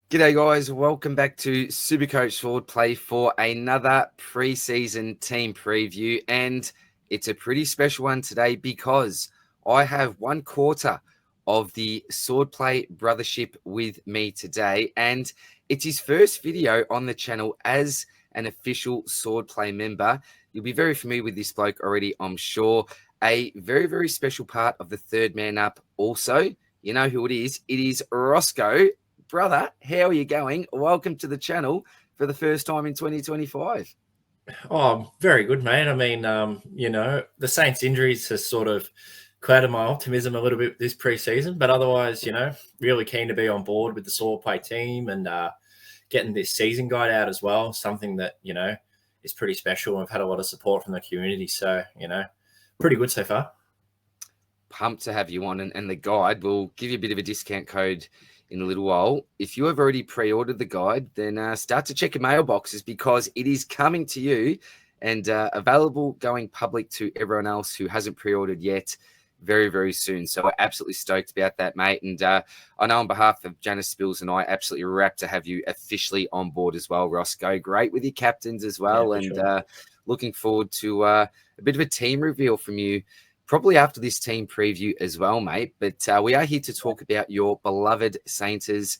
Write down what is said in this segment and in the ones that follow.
G'day guys, welcome back to Supercoach Swordplay for another pre-season team preview, and it's a pretty special one today because I have 1/4 of the Swordplay Brothership with me today, and it's his first video on the channel as an official Swordplay member. You'll be very familiar with this bloke already, I'm sure. A very, very special part of the third man up also. You know who it is. It is Rossco. Brother, how are you going? Welcome to the channel for the first time in 2025. Oh, very good, mate. I mean, the Saints' injuries has sort of clouded my optimism a little bit this preseason, but otherwise, really keen to be on board with the Swordplay team and getting this season guide out as well. Something that is pretty special. I've had a lot of support from the community, so pretty good so far. Pumped to have you on, and the guide will give you a bit of a discount code in a little while. If you have already pre-ordered the guide, then start to check your mailboxes because it is coming to you and available going public to everyone else who hasn't pre-ordered yet very, very soon. So we're absolutely stoked about that, mate. And I know on behalf of Janath, Spills and I, absolutely wrapped to have you officially on board as well, Rossco. Great with your captains as well. Yeah, and sure. Looking forward to a bit of a team reveal from you probably after this team preview as well, mate. But we are here to talk about your beloved Saints,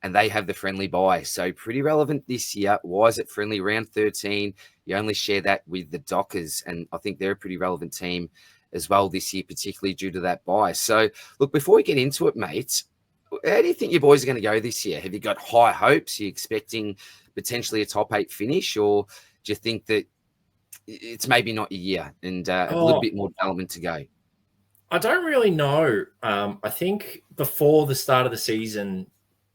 and they have the friendly bye. So pretty relevant this year. Why is it friendly? Round 13. You only share that with the Dockers, and I think they're a pretty relevant team as well this year, particularly due to that bye. So, look, before we get into it, mate, how do you think your boys are going to go this year? Have you got high hopes? Are you expecting potentially a top 8 finish, or do you think that it's maybe not a year and a little bit more development to go? I don't really know. I think before the start of the season,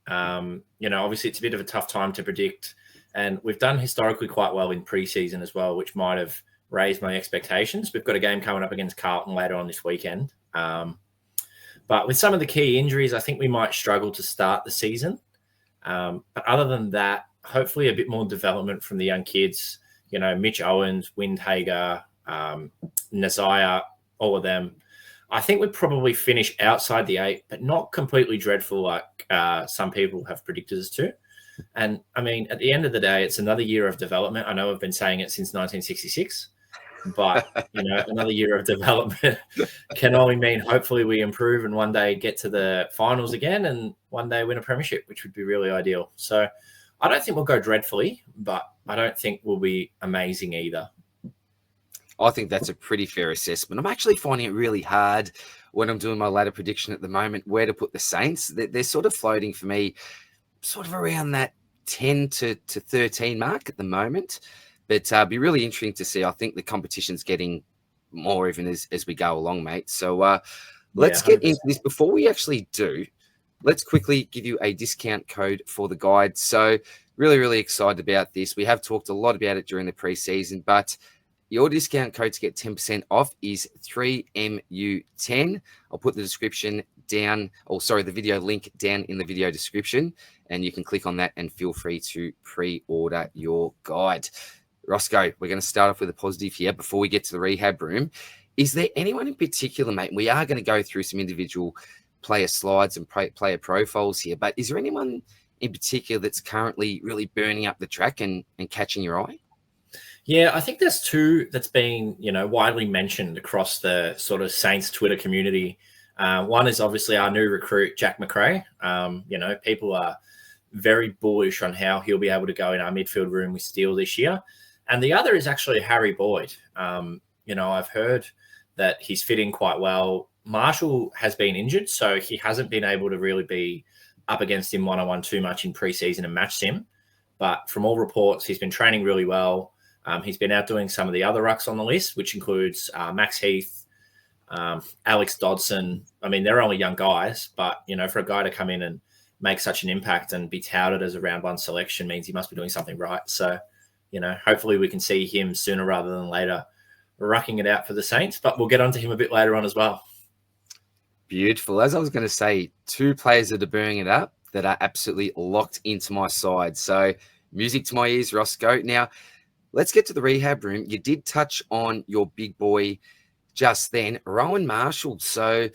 obviously it's a bit of a tough time to predict. And we've done historically quite well in preseason as well, which might have raised my expectations. We've got a game coming up against Carlton later on this weekend. But with some of the key injuries, I think we might struggle to start the season. But other than that, hopefully a bit more development from the young kids. Mitch Owens, Windhager, Nazaya, all of them. I think we'd probably finish outside the 8, but not completely dreadful like some people have predicted us to. And, I mean, at the end of the day, it's another year of development. I know I've been saying it since 1966, but, another year of development can only mean hopefully we improve and one day get to the finals again and one day win a premiership, which would be really ideal. So I don't think we'll go dreadfully, but I don't think we'll be amazing either. I think that's a pretty fair assessment. I'm actually finding it really hard when I'm doing my ladder prediction at the moment where to put the Saints. They're sort of floating for me sort of around that 10 to 13 mark at the moment. But be really interesting to see. I think the competition's getting more even as we go along, mate. So let's get into this. Before we actually do, let's quickly give you a discount code for the guide. So really, really excited about this. We have talked a lot about it during the preseason, but your discount code to get 10% off is 3MU10. I'll put the description down, the video link down in the video description, and you can click on that and feel free to pre-order your guide. Rossco, we're going to start off with a positive here before we get to the rehab room. Is there anyone in particular, mate? We are going to go through some individual player slides and player profiles here, but is there anyone in particular that's currently really burning up the track and catching your eye? Yeah, I think there's two that's been, widely mentioned across the sort of Saints Twitter community. One is obviously our new recruit, Jack McRae. People are very bullish on how he'll be able to go in our midfield room with Steele this year. And the other is actually Harry Boyd. I've heard that he's fitting quite well. Marshall has been injured, so he hasn't been able to really be up against him one-on-one too much in preseason and match him. But from all reports, he's been training really well. He's been out doing some of the other rucks on the list, which includes Max Heath, Alex Dodson. I mean, they're only young guys, but, for a guy to come in and make such an impact and be touted as a round 1 selection means he must be doing something right. So, hopefully we can see him sooner rather than later rucking it out for the Saints, but we'll get onto him a bit later on as well. Beautiful. As I was going to say, 2 players that are burning it up that are absolutely locked into my side. So music to my ears, Rossco. Now, let's get to the rehab room. You did touch on your big boy just then, Rowan Marshall. So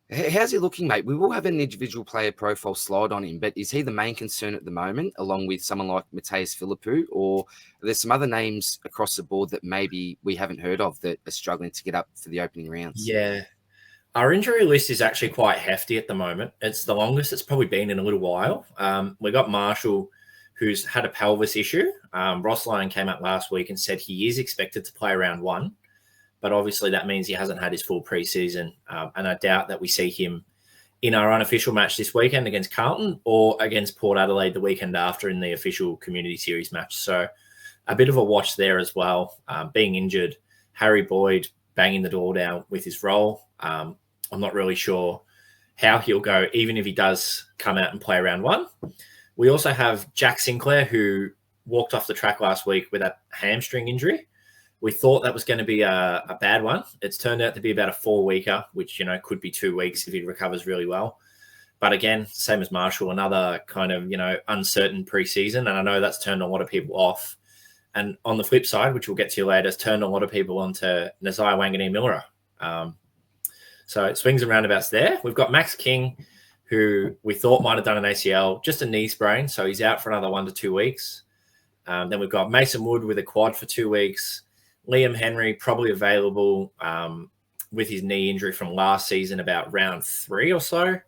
How's he looking, mate? We will have an individual player profile slide on him, but is he the main concern at the moment, along with someone like Mateus Philippou, or are there some other names across the board that maybe we haven't heard of that are struggling to get up for the opening rounds? Yeah. Our injury list is actually quite hefty at the moment. It's the longest it's probably been in a little while. We got Marshall, who's had a pelvis issue. Ross Lyon came out last week and said he is expected to play round 1, but obviously that means he hasn't had his full preseason. And I doubt that we see him in our unofficial match this weekend against Carlton or against Port Adelaide the weekend after in the official Community Series match. So a bit of a watch there as well. Being injured, Harry Boyd banging the door down with his role. I'm not really sure how he'll go, even if he does come out and play round 1. We also have Jack Sinclair, who walked off the track last week with a hamstring injury. We thought that was going to be a bad one. It's turned out to be about a 4-weeker, which, could be 2 weeks if he recovers really well. But again, same as Marshall, another kind of, uncertain preseason. And I know that's turned a lot of people off. And on the flip side, which we'll get to later, has turned a lot of people onto Nazai Wanganeen-Millera. So it swings and roundabouts there. We've got Max King, who we thought might have done an ACL, just a knee sprain. So he's out for another 1 to 2 weeks. Then we've got Mason Wood with a quad for 2 weeks. Liam Henry probably available with his knee injury from last season, about round 3 or so.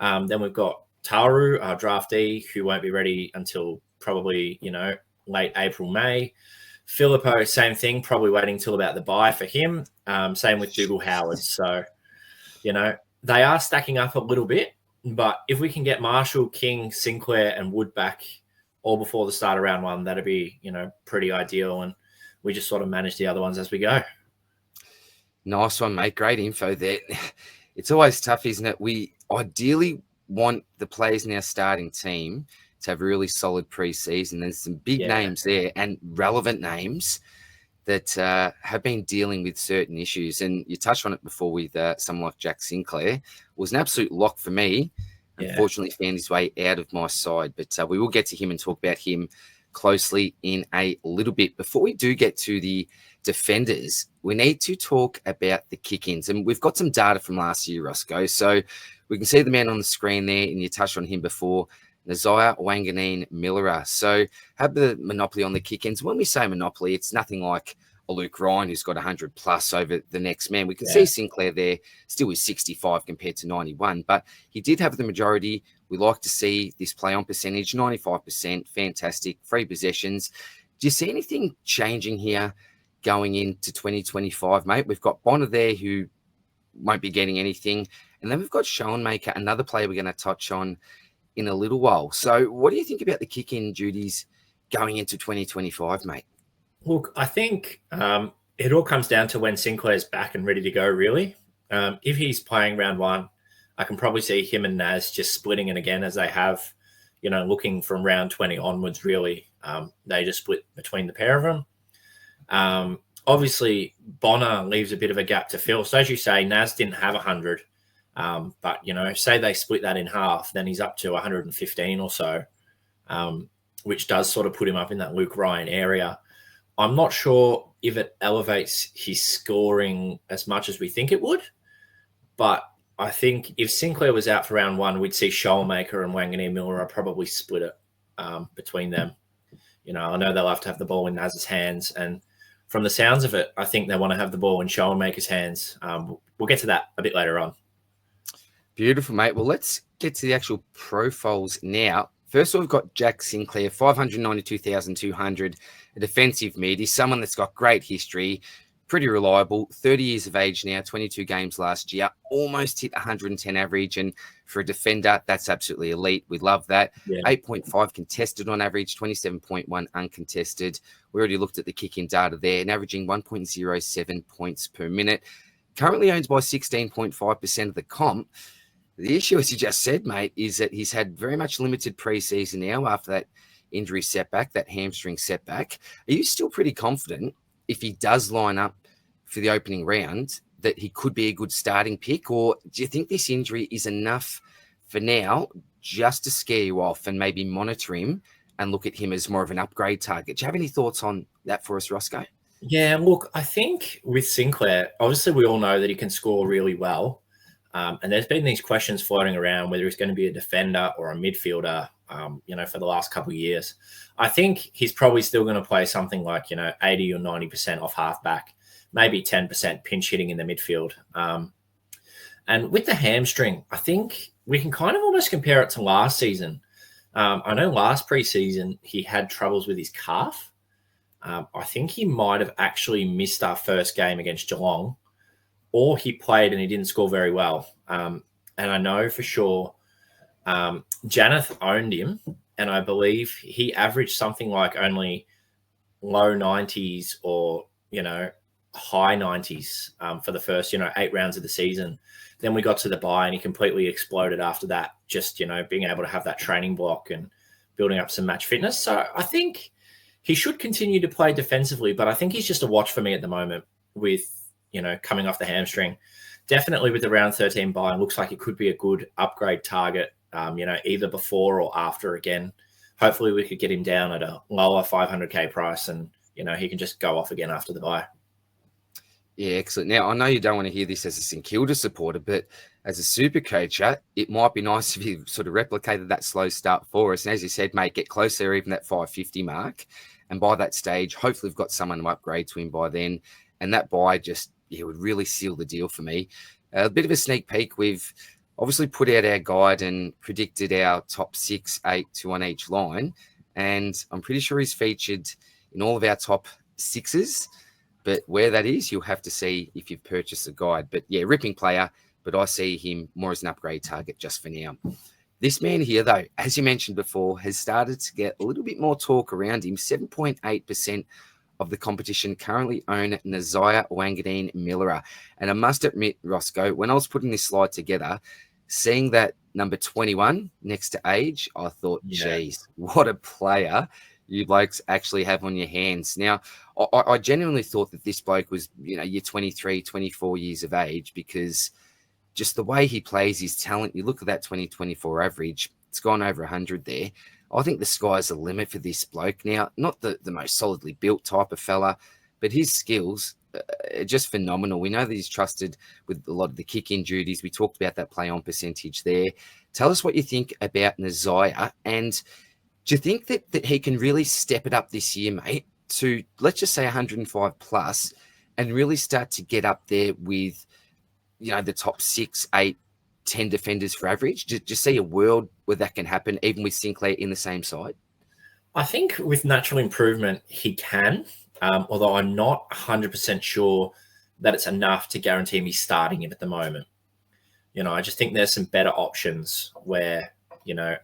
Then we've got Tauru, our draftee, who won't be ready until probably, late April, May. Filippo, same thing, probably waiting till about the bye for him. Same with Dougal Howard. So, they are stacking up a little bit, but if we can get Marshall, King, Sinclair, and Wood back all before the start of round 1, that'd be, pretty ideal. And we just sort of manage the other ones as we go. Nice one, mate. Great info there. It's always tough, isn't it? We ideally want the players in our starting team to have a really solid preseason. There's some big names there and relevant names that have been dealing with certain issues. And you touched on it before with someone like Jack Sinclair. It was an absolute lock for me. Yeah. Unfortunately, found his way out of my side. But we will get to him and talk about him closely in a little bit. Before we do get to the defenders, we need to talk about the kick-ins. And we've got some data from last year, Rossco. So we can see the man on the screen there, and you touched on him before, Nazai Wanganeen-Millera. So have the monopoly on the kick-ins. When we say monopoly, it's nothing like a Luke Ryan who's got 100 plus over the next man. We can see Sinclair there still with 65 compared to 91, but he did have the majority. We like to see this play on percentage, 95%, fantastic, free possessions. Do you see anything changing here going into 2025, mate? We've got Bonner there who won't be getting anything. And then we've got Schoenmaker, another player we're going to touch on in a little while. So what do you think about the kick-in duties going into 2025, mate? Look, I think it all comes down to when Sinclair's back and ready to go, really. If he's playing round 1, I can probably see him and Naz just splitting it again as they have, looking from round 20 onwards, really. They just split between the pair of them. Obviously, Bonner leaves a bit of a gap to fill. So as you say, Naz didn't have 100. But, say they split that in half, then he's up to 115 or so, which does sort of put him up in that Luke Ryan area. I'm not sure if it elevates his scoring as much as we think it would, but I think if Sinclair was out for round 1, we'd see Schoenmaker and Wanganeen-Millera probably split it between them. I know they'll have to have the ball in Naz's hands, and from the sounds of it, I think they want to have the ball in Schoenmaker's hands. We'll get to that a bit later on. Beautiful, mate. Well, let's get to the actual profiles now. First of all, we've got Jack Sinclair, 592,200, a defensive mid. He's someone that's got great history, pretty reliable, 30 years of age now, 22 games last year, almost hit 110 average. And for a defender, that's absolutely elite. We love that. Yeah. 8.5 contested on average, 27.1 uncontested. We already looked at the kick-in data there and averaging 1.07 points per minute. Currently owns by 16.5% of the comp. The issue, as you just said, mate, is that he's had very much limited preseason now after that injury setback, that hamstring setback. Are you still pretty confident if he does line up for the opening round that he could be a good starting pick? Or do you think this injury is enough for now just to scare you off and maybe monitor him and look at him as more of an upgrade target? Do you have any thoughts on that for us, Rossco? Yeah, look, I think with Sinclair, obviously we all know that he can score really well. And there's been these questions floating around whether he's going to be a defender or a midfielder, for the last couple of years. I think he's probably still going to play something like, 80 or 90% off halfback, maybe 10% pinch hitting in the midfield. And with the hamstring, I think we can kind of almost compare it to last season. I know last preseason he had troubles with his calf. I think he might have actually missed our first game against Geelong, or he played and he didn't score very well. And I know for sure Janath owned him, and I believe he averaged something like only low 90s or, high 90s for the first, 8 rounds of the season. Then we got to the bye and he completely exploded after that, just, being able to have that training block and building up some match fitness. So I think he should continue to play defensively, but I think he's just a watch for me at the moment with, coming off the hamstring. Definitely with the round 13 bye, looks like it could be a good upgrade target, either before or after again. Hopefully we could get him down at a lower 500K price and, he can just go off again after the bye. Yeah, excellent. Now, I know you don't want to hear this as a St Kilda supporter, but as a super coacher, it might be nice if you sort of replicated that slow start for us. And as you said, mate, get closer even that 550 mark. And by that stage, hopefully we've got someone to upgrade to him by then. And that buy just would really seal the deal for me. A bit of a sneak peek. We've obviously put out our guide and predicted our top 6, 8, 2 on each line. And I'm pretty sure he's featured in all of our top 6s. But where that is, you'll have to see if you've purchased a guide. But yeah, ripping player, but I see him more as an upgrade target just for now. This man here, though, as you mentioned before, has started to get a little bit more talk around him. 7.8% of the competition currently own Nazaya Wangadeen Millera. And I must admit, Rossco, when I was putting this slide together, seeing that number 21 next to age, I thought, geez, what a player you blokes actually have on your hands. Now, I genuinely thought that this bloke was, you're 23, 24 years of age, because just the way he plays, his talent, you look at that 2024 average, it's gone over 100 there. I think the sky's the limit for this bloke. Now, not the most solidly built type of fella, but his skills are just phenomenal. We know that he's trusted with a lot of the kick-in duties. We talked about that play-on percentage there. Tell us what you think about Nazaya, and do you think that he can really step it up this year, mate, to, let's just say 105 plus, and really start to get up there with, the top 6, 8, 10 defenders for average? Do you see a world where that can happen, even with Sinclair in the same side? I think with natural improvement, he can, although I'm not 100% sure that it's enough to guarantee me starting him at the moment. I just think there's some better options where,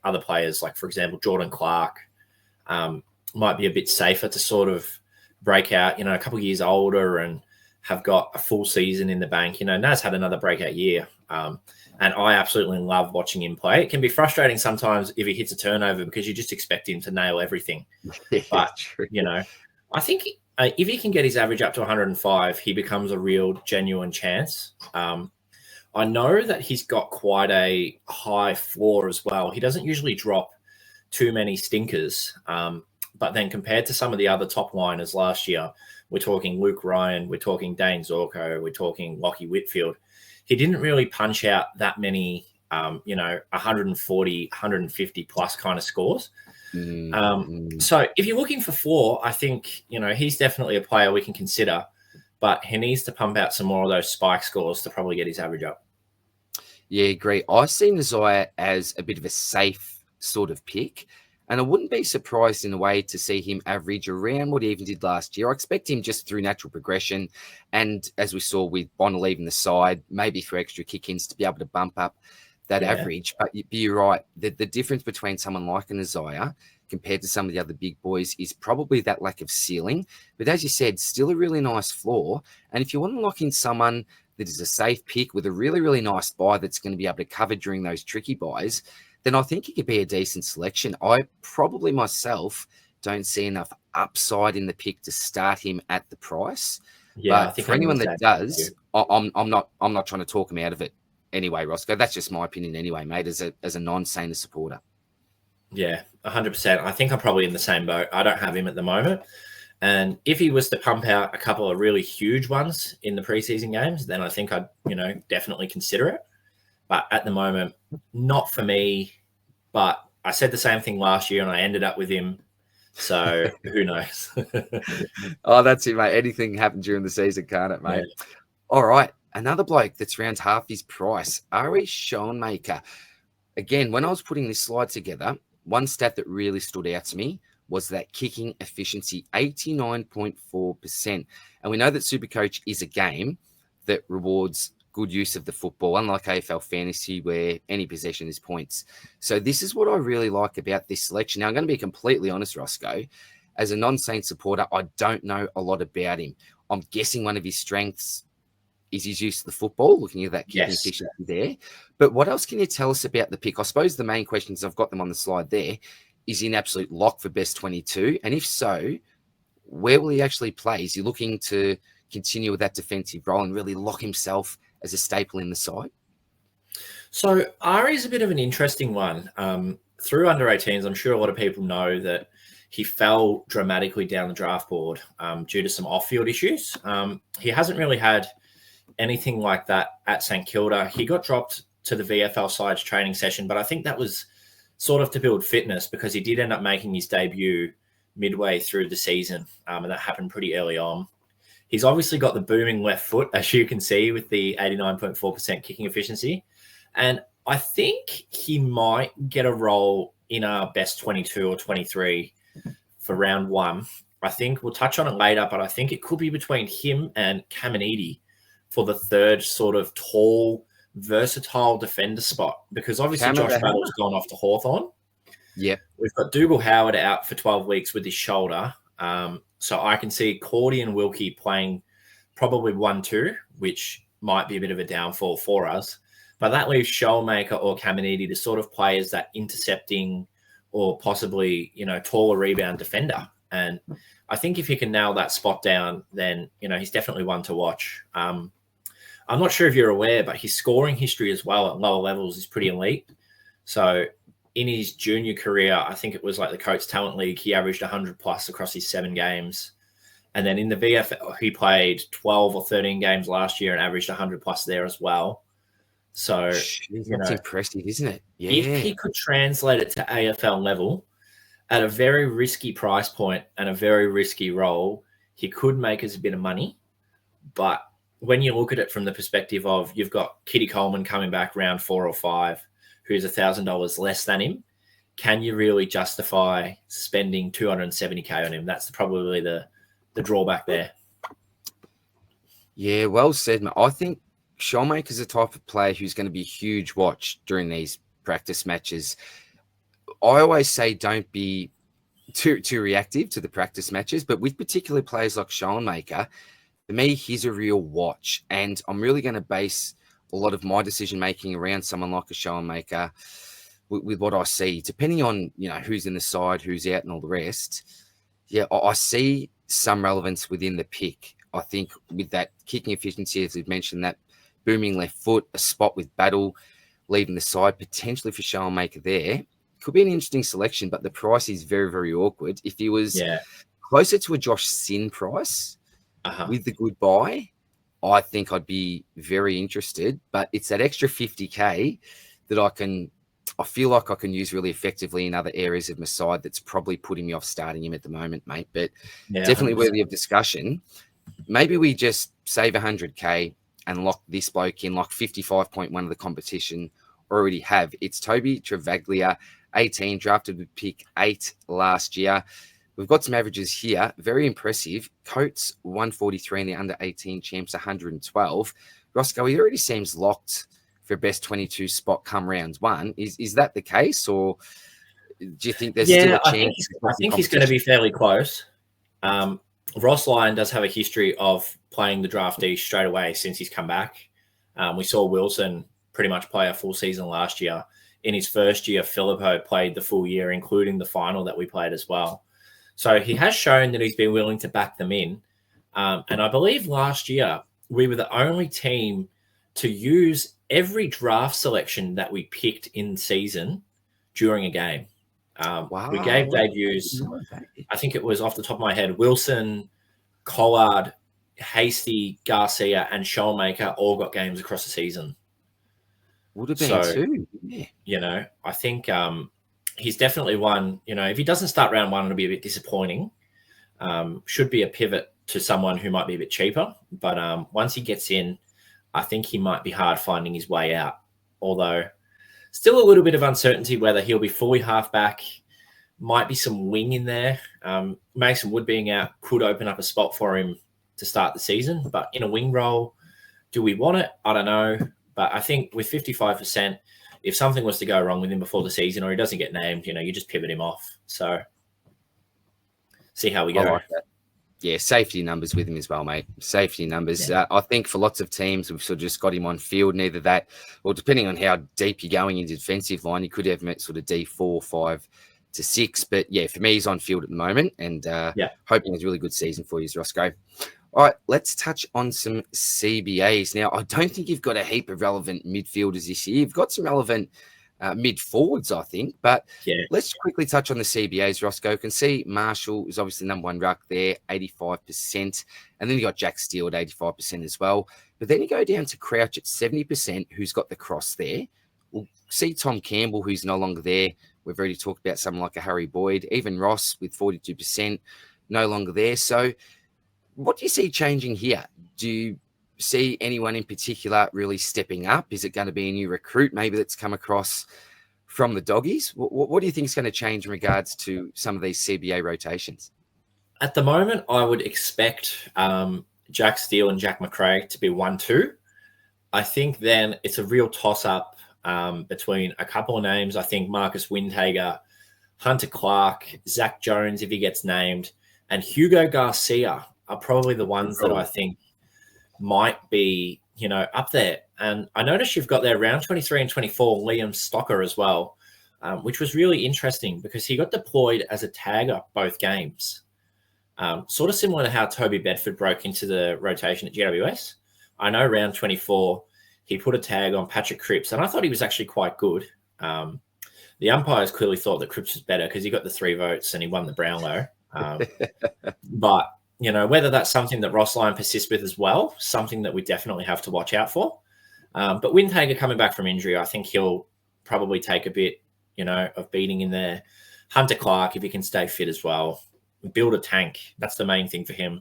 other players, like, for example, Jordan Clark, might be a bit safer to sort of break out, a couple of years older and have got a full season in the bank. Naz had another breakout year. And I absolutely love watching him play. It can be frustrating sometimes if he hits a turnover because you just expect him to nail everything. But, true. I think if he can get his average up to 105, he becomes a real genuine chance. I know that he's got quite a high floor as well. He doesn't usually drop too many stinkers. But then compared to some of the other top liners last year, we're talking Luke Ryan, we're talking Dane Zorko, we're talking Lachie Whitfield. He didn't really punch out that many, 140, 150 plus kind of scores. So if you're looking for floor, I think, he's definitely a player we can consider, but he needs to pump out some more of those spike scores to probably get his average up. Yeah, agree. I see Nazaya as a bit of a safe sort of pick, and I wouldn't be surprised in a way to see him average around what he even did last year. I expect him just through natural progression, and as we saw with Bonner leaving the side, maybe through extra kick-ins to be able to bump up that average. But you're right. The difference between someone like an Nazaya compared to some of the other big boys is probably that lack of ceiling. But as you said, still a really nice floor. And if you want to lock in someone that is a safe pick with a really, really nice buy that's going to be able to cover during those tricky buys, then I think it could be a decent selection. I probably myself don't see enough upside in the pick to start him at the price. Yeah, but I think for anyone that does, I'm not trying to talk him out of it anyway, Rossco. That's just my opinion anyway, mate, as a non-Sainer supporter. Yeah, 100%. I think I'm probably in the same boat. I don't have him at the moment. And if he was to pump out a couple of really huge ones in the preseason games, then I think I'd, definitely consider it. But at the moment, not for me. But I said the same thing last year and I ended up with him. So who knows? Oh, that's it, mate. Anything can happen during the season, can't it, mate? Yeah. All right. Another bloke that's around half his price, Ari Schoenmaker. Again, when I was putting this slide together, one stat that really stood out to me was that kicking efficiency, 89.4%. And we know that Supercoach is a game that rewards good use of the football, unlike AFL fantasy where any possession is points. So this is what I really like about this selection. Now, I'm going to be completely honest, Rossco. As a non-Saints supporter, I don't know a lot about him. I'm guessing one of his strengths is his use of the football, looking at that kicking efficiency there. But what else can you tell us about the pick? I suppose the main questions, I've got them on the slide there, is he an absolute lock for best 22? And if so, where will he actually play? Is he looking to continue with that defensive role and really lock himself as a staple in the side? So Ari is a bit of an interesting one. Through under 18s, I'm sure a lot of people know that he fell dramatically down the draft board due to some off-field issues. He hasn't really had anything like that at St Kilda. He got dropped to the VFL side's training session, but I think that was sort of to build fitness because he did end up making his debut midway through the season, and that happened pretty early on. He's obviously got the booming left foot, as you can see, with the 89.4% kicking efficiency. And I think he might get a role in our best 22 or 23 for round one. I think we'll touch on it later, but I think it could be between him and Caminiti for the third sort of tall, versatile defender spot, because obviously Josh Battle's gone off to Hawthorn. Yeah. We've got Dougal Howard out for 12 weeks with his shoulder. So I can see Cordy and Wilkie playing probably 1-2, which might be a bit of a downfall for us. But that leaves Schoenmaker or Caminiti to sort of play as that intercepting or possibly, taller rebound defender. And I think if he can nail that spot down, then, he's definitely one to watch. I'm not sure if you're aware, but his scoring history as well at lower levels is pretty elite. So in his junior career, I think it was like the Coates Talent League, he averaged 100 plus across his 7 games. And then in the VFL, he played 12 or 13 games last year and averaged 100 plus there as well. So that's impressive, isn't it? Yeah. If he could translate it to AFL level at a very risky price point and a very risky role, he could make us a bit of money. But when you look at it from the perspective of you've got Kitty Coleman coming back round 4 or 5, who's $1,000 less than him, can you really justify spending $270K on him? That's probably the drawback there. Yeah, well said, mate. I think Schoenmaker's the type of player who's going to be a huge watch during these practice matches. I always say don't be too reactive to the practice matches, but with particular players like Schoenmaker, for me, he's a real watch. And I'm really going to base a lot of my decision-making around someone like a Schoenmaker with what I see, depending on, who's in the side, who's out and all the rest. Yeah, I see some relevance within the pick. I think with that kicking efficiency, as we've mentioned, that booming left foot, a spot with Battle leaving the side, potentially for Schoenmaker there. Could be an interesting selection, but the price is very, very awkward. If he was closer to a Josh Sin price with the good buy, I think I'd be very interested. But it's that extra 50K that I feel like I can use really effectively in other areas of my side that's probably putting me off starting him at the moment, mate. But definitely 100%. Worthy of discussion. Maybe we just save 100K and lock this bloke in, like 55.1 of the competition already have. It's Toby Travaglia, 18, drafted with pick 8 last year. We've got some averages here. Very impressive. Coates, 143, and the under-18 champs, 112. Rossco, he already seems locked for best 22 spot come round 1. Is that the case, or do you think there's still a chance? I think he's going to be fairly close. Ross Lyon does have a history of playing the draftee straight away since he's come back. We saw Wilson pretty much play a full season last year. In his first year, Filippo played the full year, including the final that we played as well. So he has shown that he's been willing to back them in. And I believe last year we were the only team to use every draft selection that we picked in season during a game. Wow. We gave debuts, I think it was off the top of my head, Wilson, Collard, Hasty, Garcia, and Schoenmaker all got games across the season. Would have been too. Yeah. You know, I think he's definitely one, you know, if he doesn't start round one, it'll be a bit disappointing. Should be a pivot to someone who might be a bit cheaper. But once he gets in, I think he might be hard finding his way out. Although still a little bit of uncertainty whether he'll be fully halfback. Might be some wing in there. Mason Wood being out could open up a spot for him to start the season. But in a wing role, do we want it? I don't know. But I think with 55%, if something was to go wrong with him before the season or he doesn't get named, you know, you just pivot him off. So see how we go. I like that. Yeah, safety numbers with him as well, mate. Safety numbers. Yeah. I think for lots of teams, we've sort of just got him on field. Neither that, or depending on how deep you're going into defensive line, you could have him at sort of D4, 5 to 6. But yeah, for me, he's on field at the moment, and hoping it's a really good season for you, Rossco. All right, let's touch on some CBAs. Now, I don't think you've got a heap of relevant midfielders this year. You've got some relevant mid-forwards, I think. But let's quickly touch on the CBAs, Rossco. You can see Marshall is obviously number one ruck there, 85%. And then you got Jack Steele at 85% as well. But then you go down to Crouch at 70%, who's got the cross there. We'll see Tom Campbell, who's no longer there. We've already talked about someone like a Harry Boyd. Even Ross with 42%, no longer there. So what do you see changing here? Do you see anyone in particular really stepping up? Is it going to be a new recruit maybe that's come across from the Doggies? What do you think is going to change in regards to some of these CBA rotations? At the moment, I would expect Jack Steele and Jack McRae to be 1-2. I think then it's a real toss-up between a couple of names. I think Marcus Windhager, Hunter Clark, Zach Jones, if he gets named, and Hugo Garcia are probably the ones that I think might be, you know, up there. And I noticed you've got there round 23 and 24, Liam Stocker as well, which was really interesting because he got deployed as a tagger both games. Sort of similar to how Toby Bedford broke into the rotation at GWS. I know round 24, he put a tag on Patrick Cripps, and I thought he was actually quite good. The umpires clearly thought that Cripps was better because he got the 3 votes and he won the Brownlow. But you know, whether that's something that Ross Lyon persists with as well, something that we definitely have to watch out for. But Windhager coming back from injury, I think he'll probably take a bit, you know, of beating in there. Hunter Clark, if he can stay fit as well, build a tank. That's the main thing for him,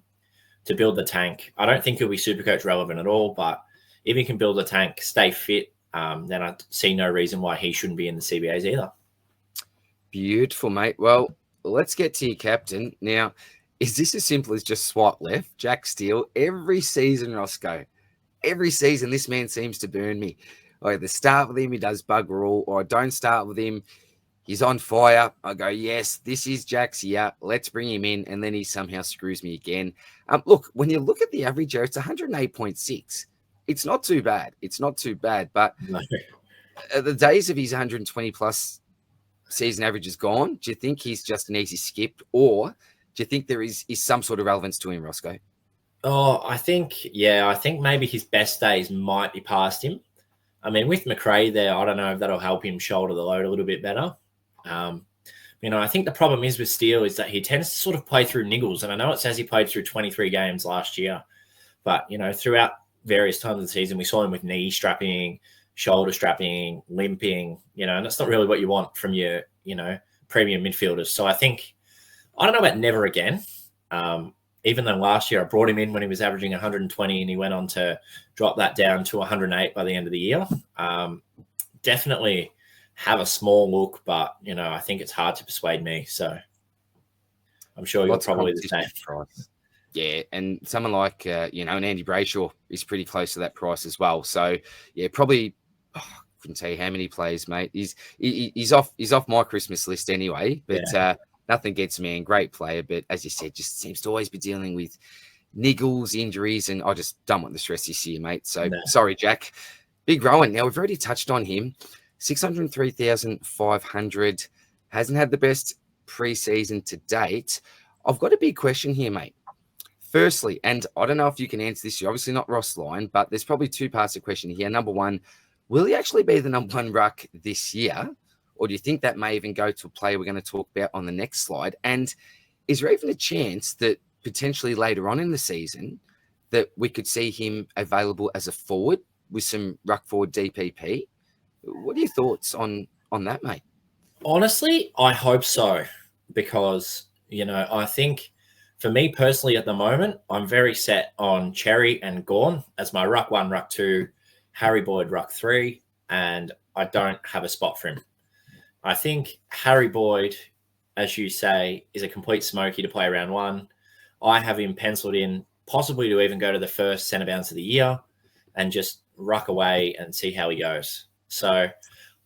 to build the tank. I don't think he'll be Supercoach relevant at all, but if he can build a tank, stay fit, then I see no reason why he shouldn't be in the CBAs either. Beautiful, mate. Well, let's get to your captain. Now, is this as simple as just swipe left? Jack Steele, every season, Rossco. Every season, this man seems to burn me. I either start with him, he does bugger all, or I don't start with him, he's on fire. I go, yes, this is Jack's year. Let's bring him in. And then he somehow screws me again. Look, when you look at the average here, it's 108.6. It's not too bad. It's not too bad. But the days of his 120-plus season average is gone. Do you think he's just an easy skip, or do you think there is some sort of relevance to him, Rossco? Oh, I think maybe his best days might be past him. I mean, with McRae there, I don't know if that'll help him shoulder the load a little bit better. You know, I think the problem is with Steele is that he tends to sort of play through niggles. And I know it says he played through 23 games last year. But, you know, throughout various times of the season, we saw him with knee strapping, shoulder strapping, limping, you know, and that's not really what you want from your, you know, premium midfielders. So I think, I don't know about never again. Even though last year I brought him in when he was averaging 120 and he went on to drop that down to 108 by the end of the year. Definitely have a small look, but, you know, I think it's hard to persuade me. So I'm sure you're probably the same. Price. Yeah, and someone like, you know, an Andy Brayshaw is pretty close to that price as well. So, yeah, probably, I couldn't tell you how many plays, mate. He's off my Christmas list anyway, but nothing gets me, and great player. But as you said, just seems to always be dealing with niggles, injuries, and I just don't want the stress this year, mate. So, sorry, Jack. Big Rowan. Now, we've already touched on him. 603,500. Hasn't had the best preseason to date. I've got a big question here, mate. Firstly, and I don't know if you can answer this, you're obviously not Ross Lyon, but there's probably 2 parts of the question here. Number one, will he actually be the number 1 ruck this year? Or do you think that may even go to a player we're going to talk about on the next slide? And is there even a chance that potentially later on in the season that we could see him available as a forward with some ruck forward DPP? What are your thoughts on that, mate? Honestly, I hope so, because, I think for me personally at the moment, I'm very set on Cherry and Gorn as my ruck 1, ruck 2, Harry Boyd ruck 3, and I don't have a spot for him. I think Harry Boyd, as you say, is a complete smoky to play round 1. I have him penciled in possibly to even go to the first centre bounce of the year and just ruck away and see how he goes. So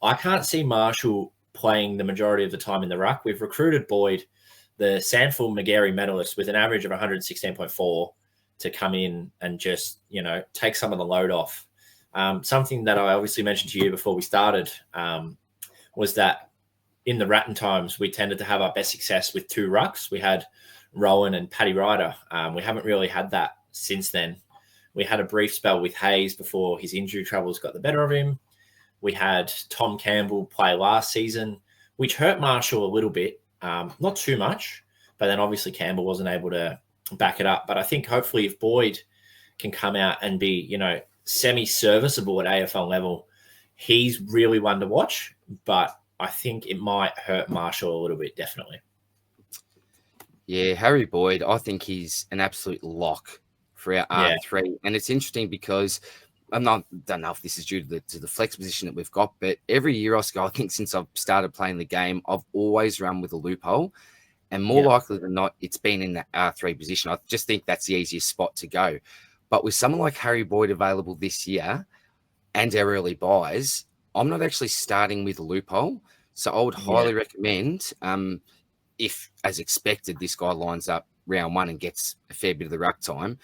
I can't see Marshall playing the majority of the time in the ruck. We've recruited Boyd, the Sandford McGarry medalist, with an average of 116.4 to come in and just, take some of the load off. Something that I obviously mentioned to you before we started was that in the Ratton times, we tended to have our best success with 2 rucks. We had Rowan and Paddy Ryder. We haven't really had that since then. We had a brief spell with Hayes before his injury troubles got the better of him. We had Tom Campbell play last season, which hurt Marshall a little bit, not too much, but then obviously Campbell wasn't able to back it up. But I think hopefully if Boyd can come out and be, semi-serviceable at AFL level, he's really one to watch. But I think it might hurt Marshall a little bit, definitely. Yeah, Harry Boyd, I think he's an absolute lock for our R3. And it's interesting because don't know if this is due to the flex position that we've got, but every year, Oscar, I think since I've started playing the game, I've always run with a loophole. And more likely than not, it's been in the R3 position. I just think that's the easiest spot to go. But with someone like Harry Boyd available this year and our early buys, I'm not actually starting with a loophole. So I would highly recommend, if, as expected, this guy lines up round 1 and gets a fair bit of the ruck time,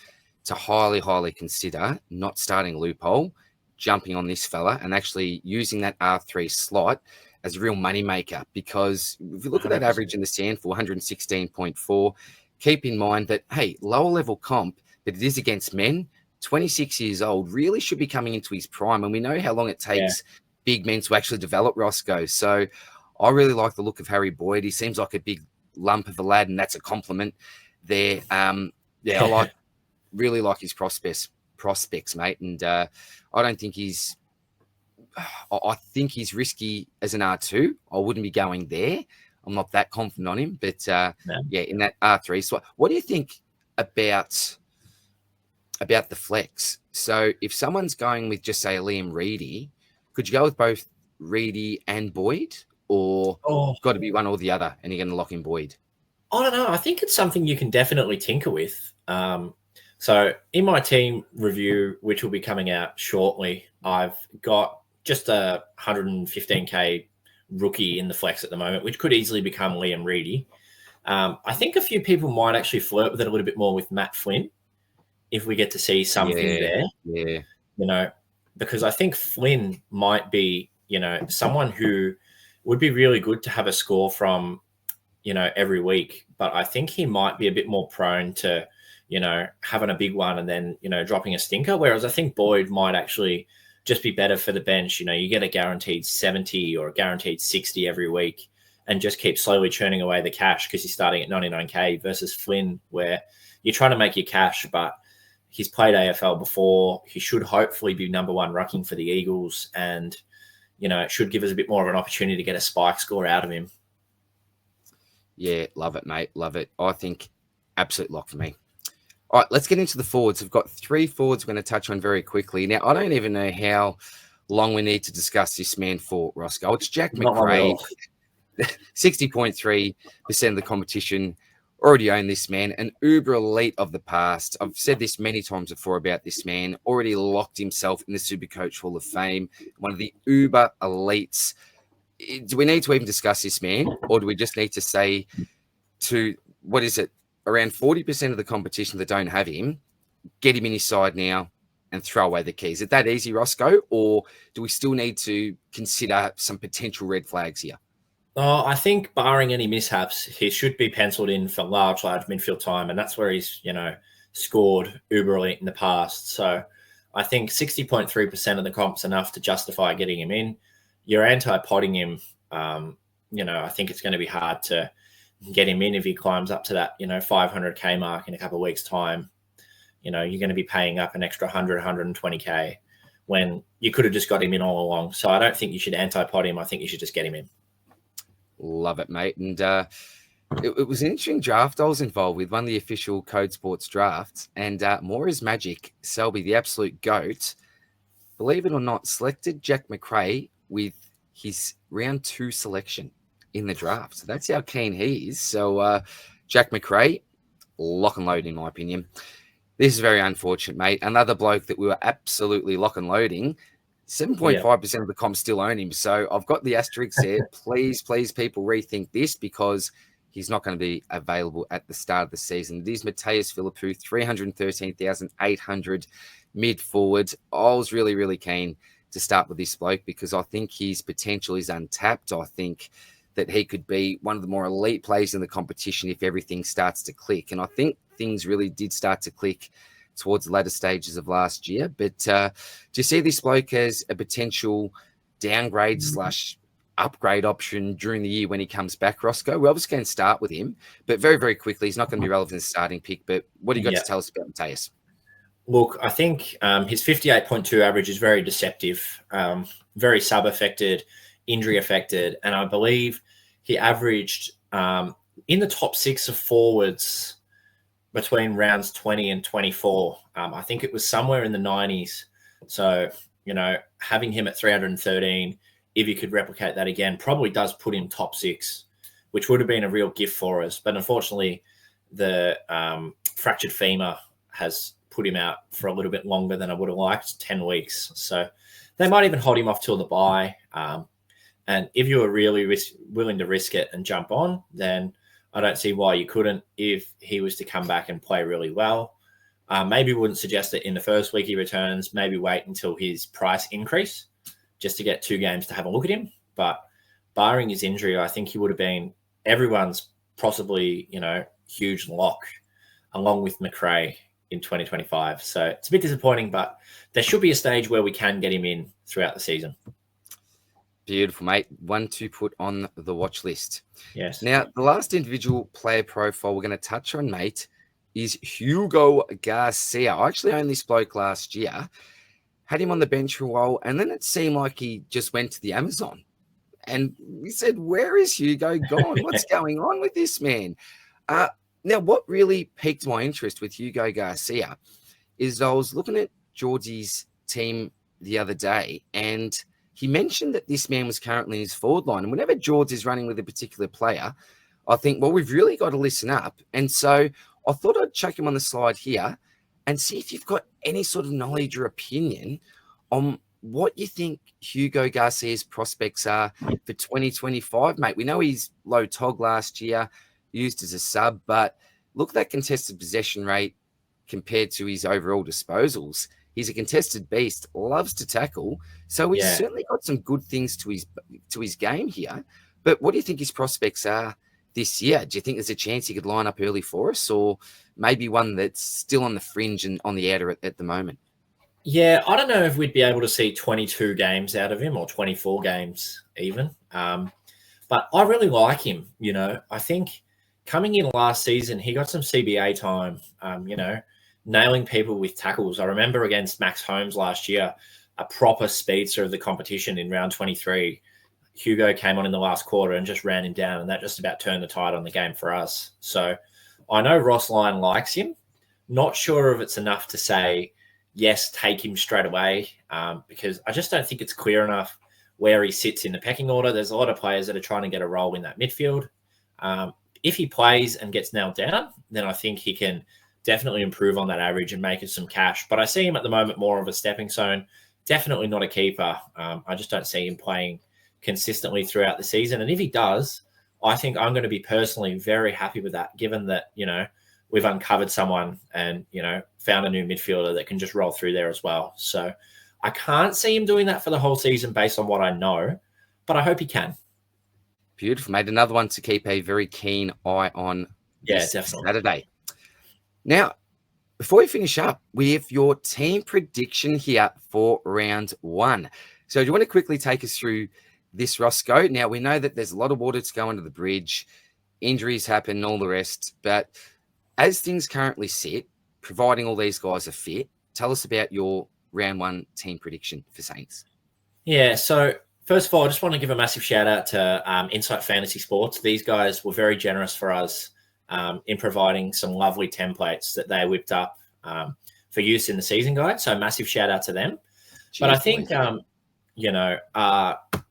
to highly, highly consider not starting a loophole, jumping on this fella and actually using that R3 slot as a real moneymaker. Because if you look at that average in the sand for 116.4, keep in mind that, hey, lower level comp, but it is against men, 26 years old, really should be coming into his prime. And we know how long it takes big men to actually develop Rossco. So I really like the look of Harry Boyd. He seems like a big lump of a lad, and that's a compliment there. I really like his prospects, mate. And I don't think I think he's risky as an R2. I wouldn't be going there. I'm not that confident on him, but in that R3. So what do you think about the flex? So if someone's going with just say a Liam Reedy, could you go with both Reedy and Boyd, or got to be one or the other, and you're going to lock in Boyd? I don't know. I think it's something you can definitely tinker with. So in my team review, which will be coming out shortly, I've got just a 115K rookie in the flex at the moment, which could easily become Liam Reedy. I think a few people might actually flirt with it a little bit more with Matt Flynn if we get to see something there. Yeah. Because I think Flynn might be, someone who would be really good to have a score from, every week. But I think he might be a bit more prone to, having a big one and then, dropping a stinker. Whereas I think Boyd might actually just be better for the bench. You get a guaranteed 70 or a guaranteed 60 every week and just keep slowly churning away the cash because you're starting at 99K versus Flynn, where you're trying to make your cash, but he's played AFL before. He should hopefully be number 1 rucking for the Eagles, and, it should give us a bit more of an opportunity to get a spike score out of him. Yeah, love it, mate. Love it. I think absolute lock for me. All right, let's get into the forwards. We've got 3 forwards we're going to touch on very quickly. Now, I don't even know how long we need to discuss this man for, Rossco. It's Jack McRae, 60.3% of the competition. Already own this man, an uber elite of the past. I've said this many times before about this man. Already locked himself in the Supercoach Hall of Fame, one of the uber elites. Do we need to even discuss this man, or do we just need to say to, what is it, around 40% of the competition that don't have him, get him in his side now and throw away the keys? Is it that easy, Rossco, or do we still need to consider some potential red flags here? I think barring any mishaps, he should be penciled in for large midfield time, and that's where he's, scored uber elite in the past. So I think 60.3% of the comp's enough to justify getting him in. You're anti-potting him. I think it's going to be hard to get him in if he climbs up to that, 500K mark in a couple of weeks' time. You're going to be paying up an extra 100, 120K. when you could have just got him in all along. So I don't think you should anti-pod him. I think you should just get him in. Love it, mate. And it was an interesting draft I was involved with, one of the official Code Sports drafts. And more is magic. Selby, the absolute GOAT, believe it or not, selected Jack McRae with his round 2 selection in the draft. So that's how keen he is. So Jack McRae, lock and load in my opinion. This is very unfortunate, mate. Another bloke that we were absolutely lock and loading. 7.5% of the comp still own him. So I've got the asterisks there. Please, people rethink this because he's not going to be available at the start of the season. It is Mateus Philippou, 313,800 mid forward. I was really, really keen to start with this bloke because I think his potential is untapped. I think that he could be one of the more elite players in the competition if everything starts to click. And I think things really did start to click towards the latter stages of last year. But do you see this bloke as a potential downgrade / upgrade option during the year when he comes back, Rossco? We're obviously going to start with him, but very, very quickly, he's not going to be relevant as a starting pick. But what do you got to tell us about Mateus? Look, I think his 58.2 average is very deceptive, very sub-affected, injury-affected, and I believe he averaged in the top 6 of forwards between rounds 20 and 24. I think it was somewhere in the 90s. So, having him at 313, if you could replicate that again, probably does put him top 6, which would have been a real gift for us. But unfortunately, the fractured femur has put him out for a little bit longer than I would have liked, 10 weeks. So they might even hold him off till the bye. And if you were really willing to risk it and jump on, then I don't see why you couldn't if he was to come back and play really well. Maybe wouldn't suggest it in the first week he returns. Maybe wait until his price increase just to get 2 games to have a look at him. But barring his injury, I think he would have been everyone's possibly, huge lock along with McRae in 2025. So it's a bit disappointing, but there should be a stage where we can get him in throughout the season. Beautiful, mate. One to put on the watch list. Yes. Now, the last individual player profile we're going to touch on, mate, is Hugo Garcia. I actually owned this bloke last year, had him on the bench for a while, and then it seemed like he just went to the Amazon. And we said, where is Hugo gone? What's going on with this man? Now, what really piqued my interest with Hugo Garcia is I was looking at Georgie's team the other day, and he mentioned that this man was currently in his forward line. And whenever George is running with a particular player, I think, well, we've really got to listen up. And so I thought I'd chuck him on the slide here and see if you've got any sort of knowledge or opinion on what you think Hugo Garcia's prospects are for 2025, mate. We know he's low tog last year, used as a sub, but look at that contested possession rate compared to his overall disposals. He's a contested beast, loves to tackle. So he's certainly got some good things to his game here. But what do you think his prospects are this year? Do you think there's a chance he could line up early for us, or maybe one that's still on the fringe and on the outer at the moment? Yeah, I don't know if we'd be able to see 22 games out of him or 24 games even. But I really like him. I think coming in last season, he got some CBA time, nailing people with tackles. I remember against Max Holmes last year, a proper speedster of the competition in round 23. Hugo came on in the last quarter and just ran him down, and that just about turned the tide on the game for us. So I know Ross Lyon likes him. Not sure if it's enough to say, yes, take him straight away, because I just don't think it's clear enough where he sits in the pecking order. There's a lot of players that are trying to get a role in that midfield. If he plays and gets nailed down, then I think he can definitely improve on that average and make us some cash. But I see him at the moment more of a stepping stone. Definitely not a keeper. I just don't see him playing consistently throughout the season. And if he does, I think I'm going to be personally very happy with that, given that, we've uncovered someone and, found a new midfielder that can just roll through there as well. So I can't see him doing that for the whole season based on what I know, but I hope he can. Beautiful, mate. Another one to keep a very keen eye on this Saturday. Now, before we finish up, we have your team prediction here for round 1. So do you want to quickly take us through this, Rossco? Now, we know that there's a lot of water to go under the bridge. Injuries happen, all the rest. But as things currently sit, providing all these guys are fit, tell us about your round one team prediction for Saints? Yeah, so first of all, I just want to give a massive shout out to Insight Fantasy Sports. These guys were very generous for us in providing some lovely templates that they whipped up for use in the season guide. So massive shout out to them. Cheers, but I think, boys.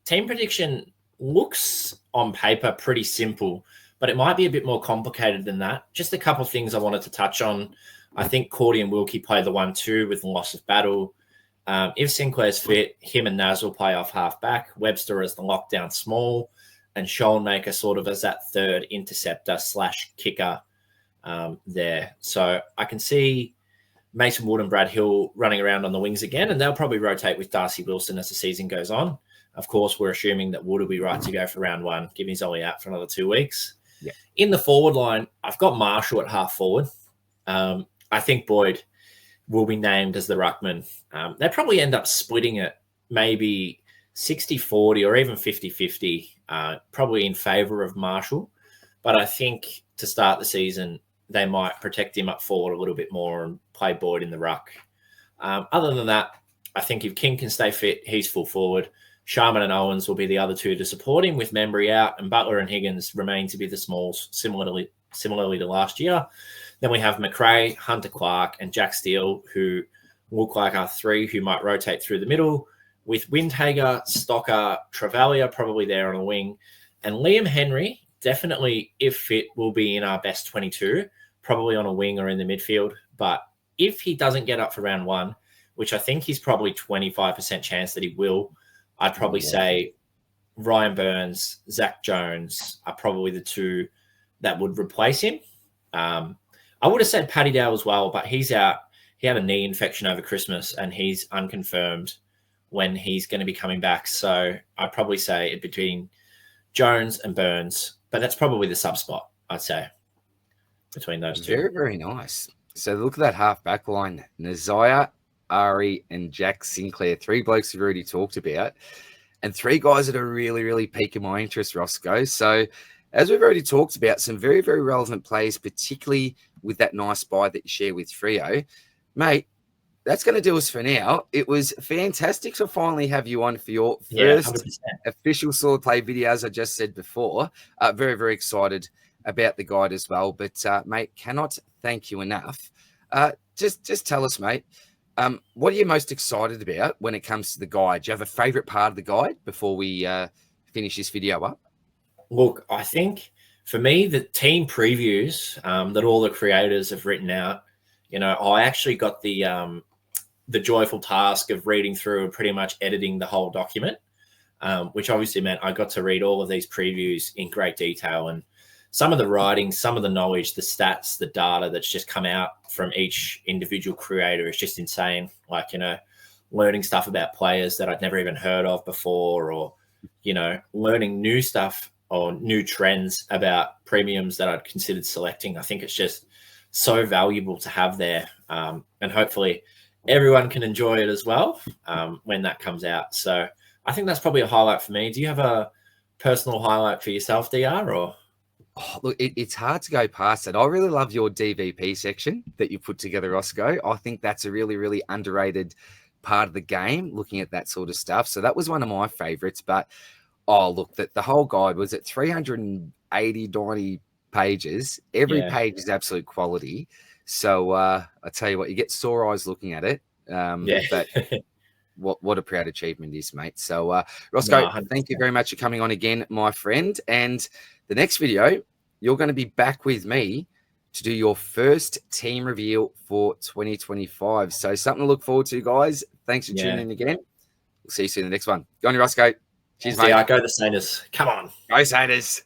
team prediction looks on paper pretty simple, but it might be a bit more complicated than that. Just a couple of things I wanted to touch on. I think Cordy and Wilkie play the 1-2 with the loss of battle. If Sinclair's fit, him and Naz will play off half back, Webster as the lockdown small, and Schoenmaker sort of as that third interceptor / kicker there. So I can see Mason Wood and Brad Hill running around on the wings again, and they'll probably rotate with Darcy Wilson as the season goes on. Of course, we're assuming that Wood will be right to go for round one, given he's only out for another 2 weeks. Yeah. In the forward line, I've got Marshall at half forward. I think Boyd will be named as the ruckman. They probably end up splitting it maybe 60-40 or even 50-50, probably in favour of Marshall. But I think to start the season, they might protect him up forward a little bit more and play Boyd in the ruck. Other than that, I think if King can stay fit, he's full forward. Sharman and Owens will be the other two to support him, with Membry out, and Butler and Higgins remain to be the smalls, similarly to last year. Then we have McRae, Hunter Clark, and Jack Steele, who look like our three who might rotate through the middle, with Windhager, Stocker, Travalia probably there on the wing, and Liam Henry, definitely, if fit, will be in our best 22, probably on a wing or in the midfield. But if he doesn't get up for round one, which I think he's probably 25% chance that he will, I'd probably say Ryan Burns, Zach Jones are probably the two that would replace him. I would have said Paddy Dow as well, but he's out. He had a knee infection over Christmas, and he's unconfirmed when he's going to be coming back. So I'd probably say it between Jones and Burns, but that's probably the sub spot, I'd say, between those two. Very, very nice. So look at that half back line. Nazaya, Ari, and Jack Sinclair, 3 blokes we've already talked about, and 3 guys that are really, really piquing my interest, Rossco. So as we've already talked about, some very, very relevant plays, particularly with that nice buy that you share with Freo. Mate, that's going to do us for now. It was fantastic to finally have you on for your first official Swordplay video, as I just said before. Very, very excited about the guide as well. But, mate, cannot thank you enough. Just tell us, mate, what are you most excited about when it comes to the guide? Do you have a favourite part of the guide before we finish this video up? Look, I think for me, the team previews that all the creators have written out, I actually got the joyful task of reading through and pretty much editing the whole document, which obviously meant I got to read all of these previews in great detail. And some of the writing, some of the knowledge, the stats, the data that's just come out from each individual creator is just insane. Like, learning stuff about players that I'd never even heard of before, or, learning new stuff or new trends about premiums that I'd considered selecting. I think it's just so valuable to have there. And hopefully everyone can enjoy it as well when that comes out. So I think that's probably a highlight for me. Do you have a personal highlight for yourself, DR, or? Oh, look, it's hard to go past it. I really love your DVP section that you put together, Rossco. I think that's a really, really underrated part of the game, looking at that sort of stuff. So that was one of my favorites. But, look, the whole guide was at 380, 90 pages. Every page is absolute quality. So I tell you what, you get sore eyes looking at it. But what a proud achievement it is, mate. So, Rossco, thank you very much for coming on again, my friend. And the next video, you're going to be back with me to do your first team reveal for 2025. So something to look forward to, guys. Thanks for tuning in again. We'll see you soon in the next one. Go on, Rossco. Cheers, mate. Go the Saints. Come on. Go Saints.